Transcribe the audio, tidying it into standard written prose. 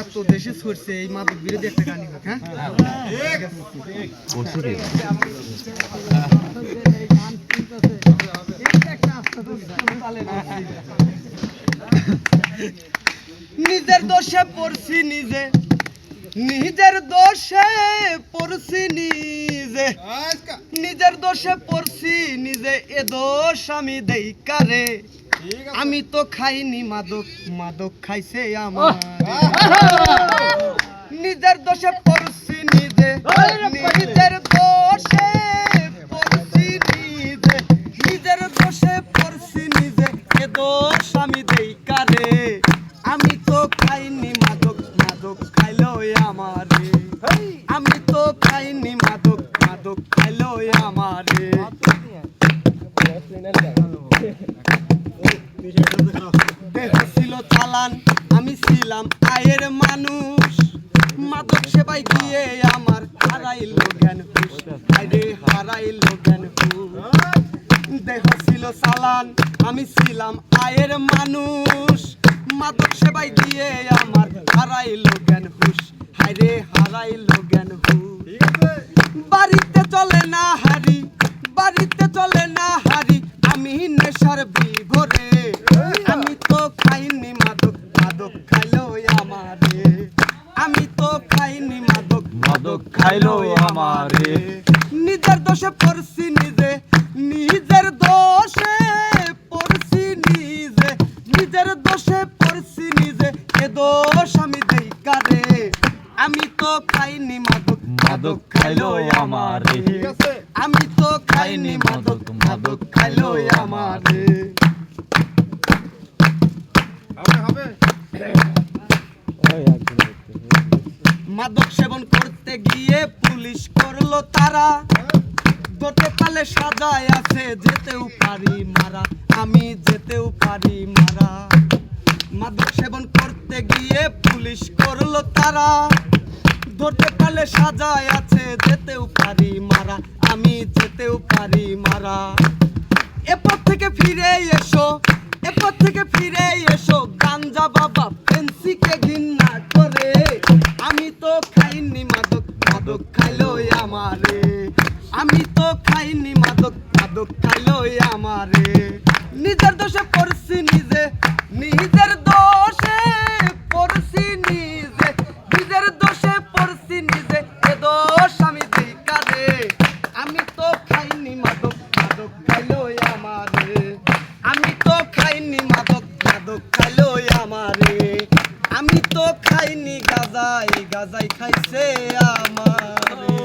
এত দেশে ছড়ছে এই মাদক বিরোধী একটা গান হোক। হ্যাঁ নিজের দোষে পড়ছি নিজে, নিজের দোষে পড়ছি নিজে, নিজের দোষে পড়ছি নিজে, এ দোষ আমি দেই কারে। আমি তো খাইনি মাদক, মাদক খাইছে আমার। নিজের দোষে পড়ছি নিজে, নিজের দোষে পড়ছি নিজে, নিজের দোষে পড়ছি নিজে, এ দোষ আমি দেই কারে। আমি তো খাইনি মাদক, মাদক খাইলো আমারে। আমি তো খাইনি মাদক, মাদক খাইলো আমারে। দেহ ছিল চালান, আমি ছিলাম আয়ের মানুষ। মাদক সেবাই গিয়ে আমার হারাইলো জ্ঞান হুশ, আরে হারাইলো জ্ঞান হুশ। দেহ ছিল চালান, আমি ছিলাম আয়ের মানুষ। মাদক সেবাই গিয়ে আমার হারাইলো জ্ঞান হুশ, হায়রে হারাইলো জ্ঞান হুশ। বাড়িতে চলে না হারি, বাড়িতে চলে না হারি, আমি নেশার বিভোরে। আমি তো খাইনি মাদক, মাদক খাইলো আমারে। আমি তো খাইনি মাদক, মাদক খাইলো আমারে। নিজের দোষে পড়ছি নিজে, নিজের দোষে পড়ছি নিজে, নিজের দোষে পড়ছি নিজে, এ দোষ আমি দেই কারে। আমি তো খাইনি মাদক, মাদক খাইলো আমারে। আমি তো খাইনি মাদক, মাদক খাইলো আমারে। মাদক সেবন করতে গিয়ে পুলিশ করলো তারা, ধরতে পারলে সাজায় আছে, যেতেও পারি মারা, আমি যেতেও পারি মারা। মাদক সেবন করতে গিয়ে পুলিশ করলো তারা, ধরতে পারলে সাজায় আছে, যেতেও পারি মারা, আমি যেতেও পারি মারা। এরপর থেকে ফিরে এসো, এরপর থেকে ফিরে এসো, গাঞ্জা বাবা ফেন্সিকে ঘৃণা করে। আমি তো খাইনি মাদক, মাদক খাইলো আমারে। আমি তো খাইনি মাদক, মাদক খাইলো আমারে। নিজের দোষে পড়ছি নিজে, নিজের দোষে পড়ছি নিজে, নিজের দোষে পড়ছি নিজে, এ দোষ আমি দেই কারে। আমি তো খাইনি মাদক, মাদক খাইলো আমারে। আমি তো খাইনি মাদক, মাদক খাইলো আমারে। আমি তো খাইনি গাঁজাই, গাঁজাই খাইছে আমারে।